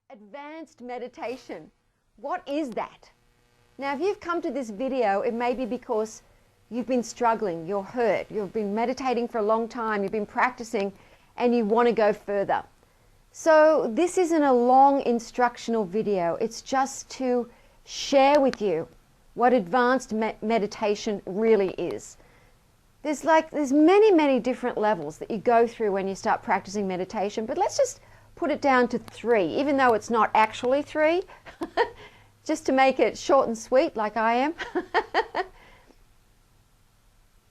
Advanced meditation. What is that? Now, if you've come to this video, it may be because you've been struggling, you're hurt, you've been meditating for a long time, you've been practicing, and you want to go further. So this isn't a long instructional video. It's just to share with you what advanced meditation really is. There's many different levels that you go through when you start practicing meditation, but let's just put it down to 3, even though it's not actually 3, just to make it short and sweet like I am.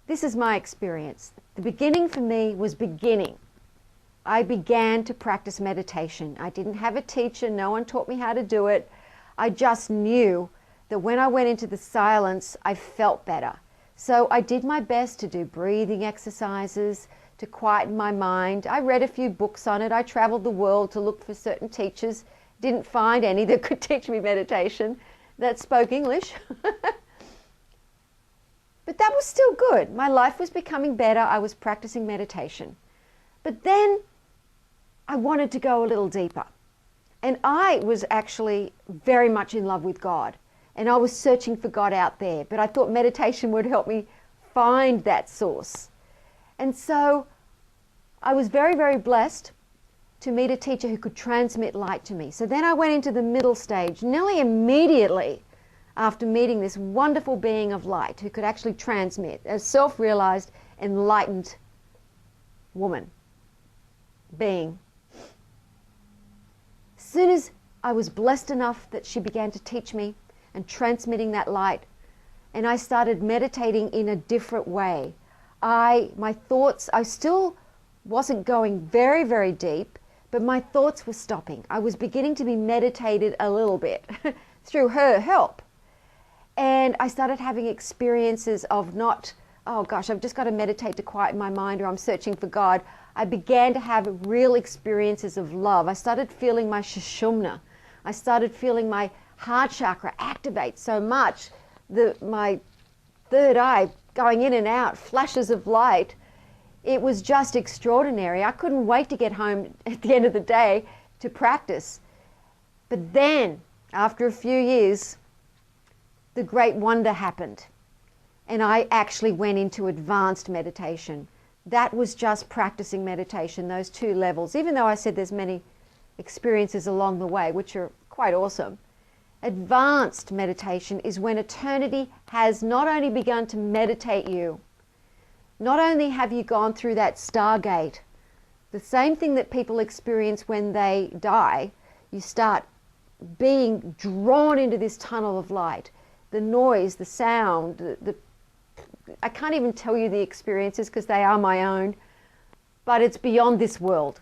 This is my experience. The beginning for me was beginning. I began to practice meditation. I didn't have a teacher. No one taught me how to do it. I just knew that when I went into the silence, I felt better. So I did my best to do breathing exercises, to quieten my mind. I read a few books on it. I traveled the world to look for certain teachers. Didn't find any that could teach me meditation that spoke English. But that was still good. My life was becoming better. I was practicing meditation. But then I wanted to go a little deeper. And I was actually very much in love with God. And I was searching for God out there. But I thought meditation would help me find that source. And so I was very blessed to meet a teacher who could transmit light to me. So then I went into the middle stage nearly immediately after meeting this wonderful being of light who could actually transmit, a self-realized, enlightened woman, being. As soon as I was blessed enough that she began to teach me and transmitting that light, and I started meditating in a different way. My thoughts, I still wasn't going very deep, but my thoughts were stopping. I was beginning to be meditated a little bit through her help. And I started having experiences of not, oh gosh, I've just got to meditate to quieten my mind, or I'm searching for God. I began to have real experiences of love. I started feeling my Sushumna. I started feeling my heart chakra activate so much, my third eye going in and out, flashes of light. It was just extraordinary. I couldn't wait to get home at the end of the day to practice. But then, after a few years, the great wonder happened. And I actually went into advanced meditation. That was just practicing meditation, those 2 levels, even though I said there's many experiences along the way, which are quite awesome. Advanced meditation is when eternity has not only begun to meditate you, not only have you gone through that stargate, the same thing that people experience when they die, you start being drawn into this tunnel of light. The noise, the sound, I can't even tell you the experiences because they are my own, but it's beyond this world.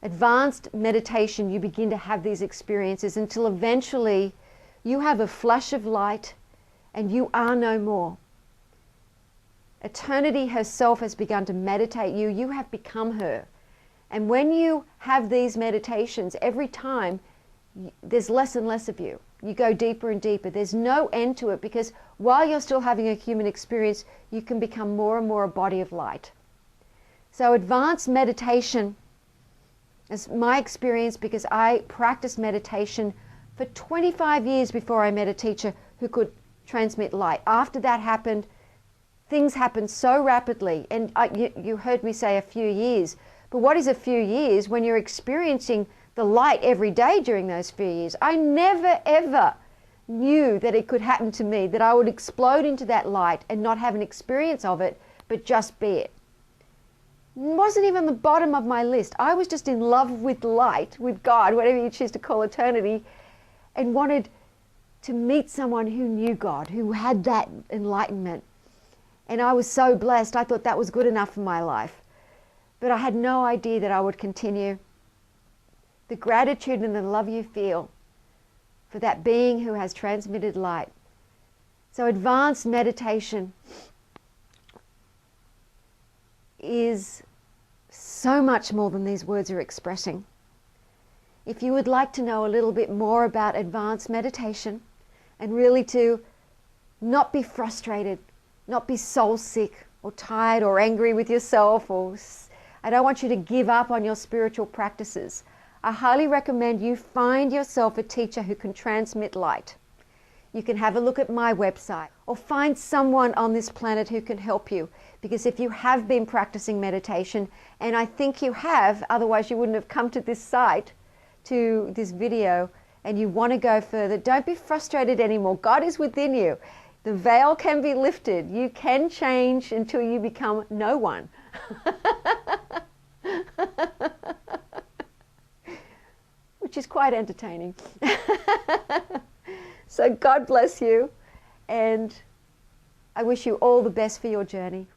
Advanced meditation, you begin to have these experiences until eventually you have a flash of light and you are no more. Eternity herself has begun to meditate you. You have become her. And when you have these meditations, every time there's less and less of you. You go deeper and deeper. There's no end to it, because while you're still having a human experience, you can become more and more a body of light. So advanced meditation is my experience, because I practiced meditation for 25 years before I met a teacher who could transmit light. After that happened, things happened so rapidly. And you heard me say a few years. But what is a few years when you're experiencing the light every day during those few years? I never ever knew that it could happen to me, that I would explode into that light and not have an experience of it, but just be it. It wasn't even the bottom of my list. I was just in love with light, with God, whatever you choose to call eternity, and wanted to meet someone who knew God, who had that enlightenment. And I was so blessed. I thought that was good enough for my life. But I had no idea that I would continue. The gratitude and the love you feel for that being who has transmitted light. So advanced meditation is so much more than these words are expressing. If you would like to know a little bit more about advanced meditation, and really to not be frustrated, not be soul sick or tired or angry with yourself, or I don't want you to give up on your spiritual practices. I highly recommend you find yourself a teacher who can transmit light. You can have a look at my website or find someone on this planet who can help you, because if you have been practicing meditation, and I think you have, otherwise you wouldn't have come to this site, to this video, and you want to go further, don't be frustrated anymore. God is within you. The veil can be lifted. You can change until you become no one. Which is quite entertaining. So God bless you, and I wish you all the best for your journey.